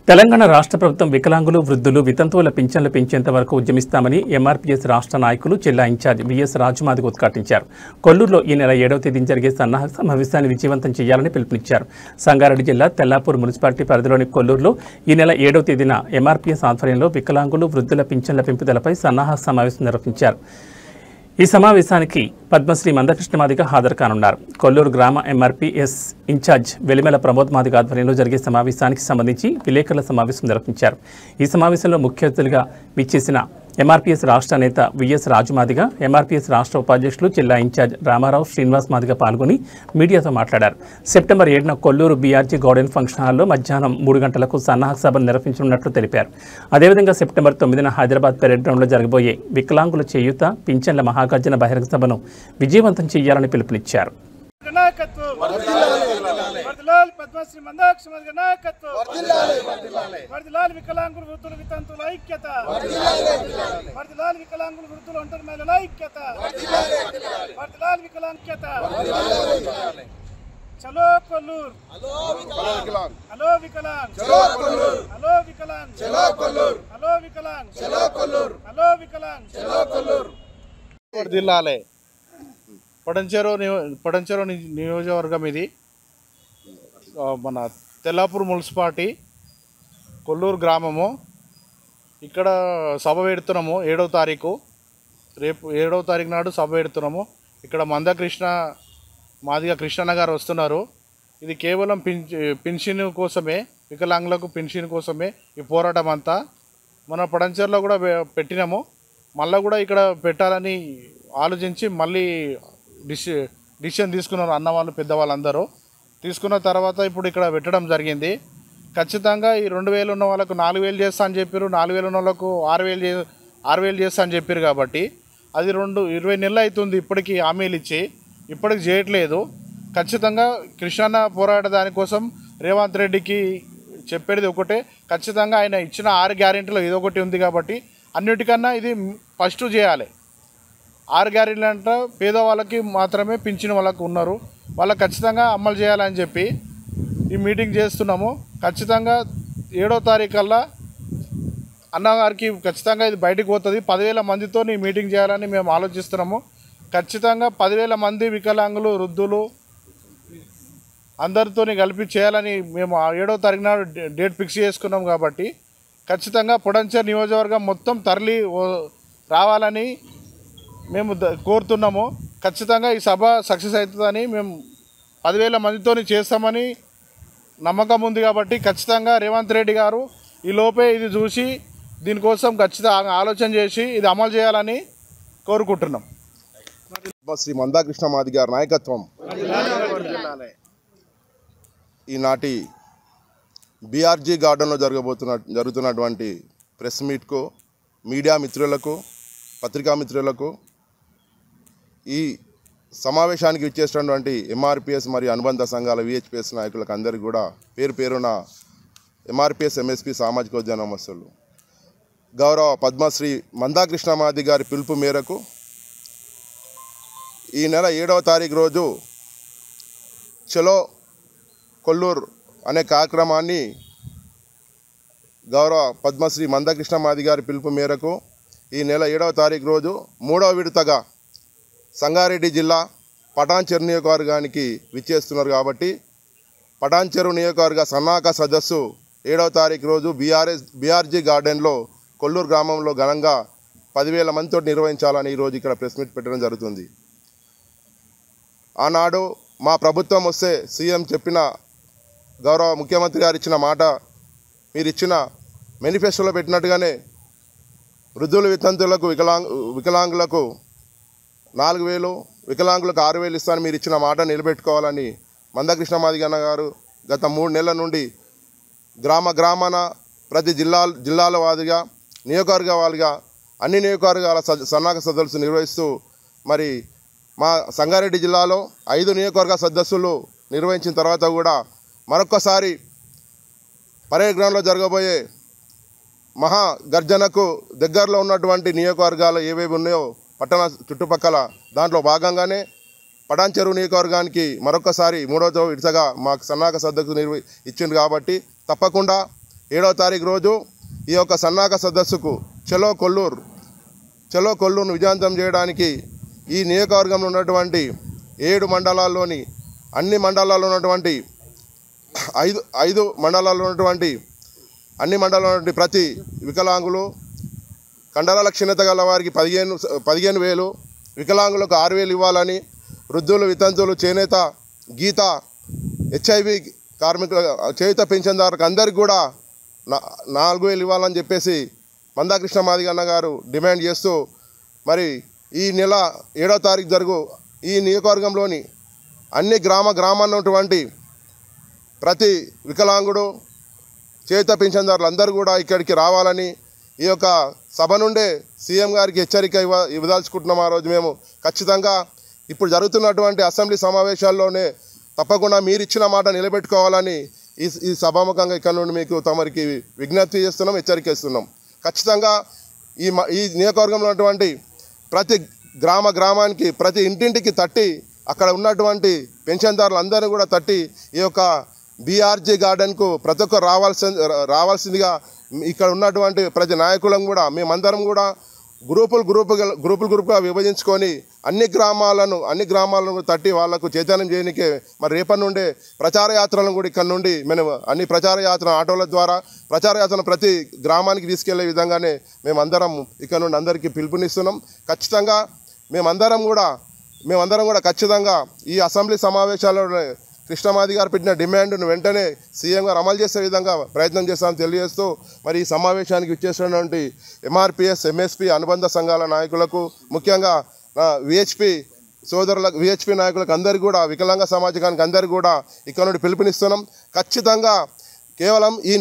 తెలంగాణ రాష్ట్ర ప్రభుత్వం వికలాంగులు, వృద్ధులు, వితంతువుల పింఛన్లు పెంచేంత వరకు ఉద్యమిస్తామని ఎంఆర్పీఎస్ రాష్ట్ర నాయకులు జిల్లా ఇన్ఛార్జ్ విఎస్ రాజుమాదిగ ఉద్ఘాటించారు. కొల్లూరులో ఈ నెల 7వ తేదీన జరిగే సన్నాహక సమావేశాన్ని విజయవంతం చేయాలని పిలుపునిచ్చారు. సంగారెడ్డి జిల్లా తెల్లాపూర్ మున్సిపాలిటీ పరిధిలోని కొల్లూరులో ఈ నెల 7వ తేదీన ఎంఆర్పీఎస్ ఆధ్వర్యంలో వికలాంగులు, వృద్ధుల పింఛన్ల పెంపుదలపై సన్నాహక సమావేశం నిర్వహించారు. ఈ సమావేశానికి పద్మశ్రీ మందకృష్ణ మాదిగ హాజరు కానున్నారు. కొల్లూరు గ్రామ ఎంఆర్పీఎస్ ఇన్ఛార్జ్ వెలిమెల ప్రమోద్ మాదిగ ఆధ్వర్యంలో జరిగే సమావేశానికి సంబంధించి విలేకరుల సమావేశం నిర్వహించారు. ఈ సమావేశంలో ముఖ్య అతిథులుగా విచ్చేసిన ఎంఆర్పీఎస్ రాష్ట్ర నేత విఎస్ రాజుమాదిగ, ఎంఆర్పీఎస్ రాష్ట్ర ఉపాధ్యక్షులు జిల్లా ఇన్ఛార్జ్ రామారావు శ్రీనివాస్ మాదిగ పాల్గొని మీడియాతో మాట్లాడారు. సెప్టెంబర్ 7న కొల్లూరు బీఆర్జీ గార్డెన్ ఫంక్షన్ హాల్లో మధ్యాహ్నం 3 గంటలకు సన్నాహక సభను నిర్వహించనున్నట్లు తెలిపారు. అదేవిధంగా సెప్టెంబర్ 9న హైదరాబాద్ పెరేడ్ గ్రౌండ్లో జరగబోయే వికలాంగుల చేయూత, పింఛన్ల మహాగర్జన బహిరంగ సభను విజయవంతం చేయాలని పిలుపునిచ్చారు. పద్మశ్రీ మందకృష్ణ మాదిగ నాయకత్వం వర్ధిల్లాలి వికలాంగులు, వృద్ధులు, వితంతువుల ఐక్యత వర్ధిల్లాలి వికలాంగులు, వృద్ధులు, ఒంటరి మహిళల ఐక్యత వర్ధిల్లాలి వికలాంక్యత. చలో కొల్లూరు, హలో వికలాంగ్, హలో వికలాంగ్, హలో వికలాంగ్, హలో వికలాంగ్. వర్ధిల్లాలి పడంచెరు నియోజకవర్గం ఇది. మన తెల్లాపూర్ మున్సిపాలిటీ కొల్లూరు గ్రామము. ఇక్కడ సభ పెడుతున్నాము 7వ తారీఖు. రేపు 7వ తారీఖు నాడు సభ పెడుతున్నాము. ఇక్కడ మందకృష్ణ మాదిగ కృష్ణన్న గారు వస్తున్నారు. ఇది కేవలం పెన్షన్ కోసమే, వికలాంగులకు పెన్షన్ కోసమే ఈ పోరాటం అంతా. మన పడంచెరులో కూడా పెట్టినాము. మళ్ళీ కూడా ఇక్కడ పెట్టాలని ఆలోచించి మళ్ళీ డిసిషన్ తీసుకున్నారు అన్నవాళ్ళు, పెద్దవాళ్ళందరూ. తీసుకున్న తర్వాత ఇప్పుడు ఇక్కడ పెట్టడం జరిగింది. ఖచ్చితంగా ఈ 2000 ఉన్న వాళ్ళకు 4000 చేస్తా అని చెప్పారు, 4000 ఉన్న వాళ్ళకు 6000 చేస్తా అని చెప్పారు. కాబట్టి అది 20 నెలలు అవుతుంది ఇప్పటికీ హామీలు ఇచ్చి, ఇప్పటికి చేయట్లేదు. ఖచ్చితంగా కృష్ణన్న పోరాట దానికోసం రేవంత్ రెడ్డికి చెప్పేది ఒకటే, ఖచ్చితంగా ఆయన ఇచ్చిన 6 గ్యారెంటీలో ఏదో ఒకటి ఉంది కాబట్టి అన్నిటికన్నా ఇది ఫస్ట్ చేయాలి. 6 గ్యారెంటీలు అంట పేదవాళ్ళకి మాత్రమే పింఛన్ వాళ్ళకు ఉన్నారు, వాళ్ళకి ఖచ్చితంగా అమలు చేయాలని చెప్పి ఈ మీటింగ్ చేస్తున్నాము. ఖచ్చితంగా 7వ తారీఖు కల్లా అన్నగారికి ఖచ్చితంగా ఇది బయటకు పోతుంది. 10,000 మందితో ఈ మీటింగ్ చేయాలని మేము ఆలోచిస్తున్నాము. ఖచ్చితంగా 10,000 మంది వికలాంగులు, వృద్ధులు అందరితో కలిపి చేయాలని మేము 7వ తారీఖు నాడు డేట్ ఫిక్స్ చేసుకున్నాం. కాబట్టి ఖచ్చితంగా పొడంచేరు నియోజకవర్గం మొత్తం తరలి రావాలని మేము కోరుతున్నాము. ఖచ్చితంగా ఈ సభ సక్సెస్ అవుతుందని మేము 10,000 మందితో చేస్తామని నమ్మకం ఉంది. కాబట్టి ఖచ్చితంగా రేవంత్ రెడ్డి గారు ఈ లోపే ఇది చూసి దీనికోసం ఖచ్చితంగా ఆలోచన చేసి ఇది అమలు చేయాలని కోరుకుంటున్నాం. శ్రీ మందకృష్ణ మాదిగ గారి నాయకత్వం ఈనాటి బీఆర్జీ గార్డెన్లో జరుగుతున్నటువంటి ప్రెస్ మీట్కు, మీడియా మిత్రులకు, పత్రికా మిత్రులకు, ఈ సమావేశానికి ఇచ్చేసినటువంటి ఎంఆర్పీఎస్ మరియు అనుబంధ సంఘాల విహెచ్పిఎస్ నాయకులకు అందరికీ కూడా పేరు పేరున ఎంఆర్పీఎస్ ఎంఎస్పీ సామాజిక ఉద్యమ నమస్సులు. గౌరవ పద్మశ్రీ మందకృష్ణ మాదిగ గారి పిలుపు మేరకు ఈ నెల 7వ తారీఖు రోజు చలో కొల్లూరు అనే కార్యక్రమాన్ని గౌరవ పద్మశ్రీ మందకృష్ణ మాదిగ గారి పిలుపు మేరకు ఈ నెల 7వ తారీఖు రోజు 3వ విడతగా సంగారెడ్డి జిల్లా పటాన్చెరు నియోజకవర్గానికి విచ్చేస్తున్నారు. కాబట్టి పటాన్చెరు నియోజకవర్గ సన్నాహక సదస్సు 7వ తారీఖు రోజు బీఆర్జీ గార్డెన్లో కొల్లూరు గ్రామంలో ఘనంగా 10,000 మందితో నిర్వహించాలని ఈరోజు ఇక్కడ ప్రెస్ మీట్ పెట్టడం జరుగుతుంది. ఆనాడు మా ప్రభుత్వం వస్తే సీఎం చెప్పిన, గౌరవ ముఖ్యమంత్రి గారు ఇచ్చిన మాట, మీరు ఇచ్చిన మేనిఫెస్టోలో పెట్టినట్టుగానే వృద్ధులు, వితంతువులకు, వికలాంగులకు 4,000, వికలాంగులకు 6,000 ఇస్తాను, మీరు ఇచ్చిన మాట నిలబెట్టుకోవాలని మందకృష్ణ మాదిగ గారు గత 3 నెలల నుండి గ్రామాన ప్రతి జిల్లాల వాదిగా, నియోజకవర్గ వారిగా అన్ని నియోజకవర్గాల సన్నాహక సదస్సులు నిర్వహిస్తూ మరి మా సంగారెడ్డి జిల్లాలో 5 నియోజకవర్గ సదస్సులు నిర్వహించిన తర్వాత కూడా మరొక్కసారి పరేడ్ గ్రౌండ్లో జరగబోయే మహా గర్జనకు దగ్గరలో ఉన్నటువంటి నియోజకవర్గాలు ఏవేవి ఉన్నాయో పట్టణ చుట్టుపక్కల దాంట్లో భాగంగానే పటాన్చెరు నియోజకవర్గానికి మరొకసారి 3వ విడతగా మాకు సన్నాహక సదస్సు ఇచ్చింది. కాబట్టి తప్పకుండా 7వ తారీఖు రోజు ఈ యొక్క సన్నాహక సదస్సుకు చలో కొల్లూరును విజయవంతం చేయడానికి ఈ నియోజకవర్గంలో ఉన్నటువంటి 7 మండలాల్లోని అన్ని మండలాల్లో ఉన్నటువంటి 5 మండలాల్లో ఉన్నటువంటి అన్ని మండలాల్లో ఉన్నటువంటి ప్రతి వికలాంగులు కండరాల క్షీణత గల వారికి 15,000, వికలాంగులకు 6,000 ఇవ్వాలని, వృద్ధులు, వితంతువులు, చేనేత, గీత, HIV కార్మికుల చేయుత పెన్షన్దారులకు అందరికీ కూడా 4,000 ఇవ్వాలని చెప్పేసి మందాకృష్ణ మాదిగన్న గారు డిమాండ్ చేస్తూ మరి ఈ నెల 7వ తారీఖు జరుగు ఈ నియోజకవర్గంలోని అన్ని గ్రామాల్లో ఉన్నటువంటి ప్రతి వికలాంగుడు, చేయుత పెన్షన్దారులు అందరూ కూడా ఇక్కడికి రావాలని ఈ యొక్క సభ నుండే సీఎం గారికి హెచ్చరిక ఇవ్వదలుచుకుంటున్నాం. ఆ రోజు మేము ఖచ్చితంగా ఇప్పుడు జరుగుతున్నటువంటి అసెంబ్లీ సమావేశాల్లోనే తప్పకుండా మీరు ఇచ్చిన మాట నిలబెట్టుకోవాలని ఈ సభాముఖంగా ఇక్కడ నుండి మీకు తమరికి విజ్ఞప్తి చేస్తున్నాం, హెచ్చరిస్తున్నాం. ఖచ్చితంగా ఈ నియోజకవర్గంలో ఉన్నటువంటి ప్రతి గ్రామానికి ప్రతి ఇంటింటికి తట్టి అక్కడ ఉన్నటువంటి పెన్షన్దారులు అందరూ కూడా తట్టి ఈ యొక్క బీఆర్జీ గార్డెన్కు ప్రతి ఒక్కరు రావాల్సిందిగా ఇక్కడ ఉన్నటువంటి ప్రతి నాయకులను కూడా మేమందరం కూడా గ్రూపులుగా విభజించుకొని అన్ని గ్రామాలను తట్టి వాళ్లకు చైతన్యం చేయడానికే మరి రేపటి నుండే ప్రచార యాత్రలను కూడా ఇక్కడ నుండి మేము అన్ని ప్రచార యాత్ర ఆటోల ద్వారా ప్రచార యాత్రను ప్రతి గ్రామానికి తీసుకెళ్లే విధంగానే మేమందరం ఇక్కడ నుండి అందరికీ పిలుపునిస్తున్నాం. ఖచ్చితంగా మేమందరం కూడా ఖచ్చితంగా ఈ అసెంబ్లీ సమావేశాల్లో కృష్ణమాది గారు పెట్టిన డిమాండ్ను వెంటనే సీఎం గారు అమలు చేసే విధంగా ప్రయత్నం చేస్తామని తెలియజేస్తూ మరి ఈ సమావేశానికి ఇచ్చేసినటువంటి MRPS, MSP అనుబంధ సంఘాల నాయకులకు, ముఖ్యంగా VHP నాయకులకు అందరికీ కూడా, వికలాంగ సమాజానికి అందరికీ కూడా ఇక్కడ నుండి పిలుపునిస్తున్నాం. ఖచ్చితంగా కేవలం ఈ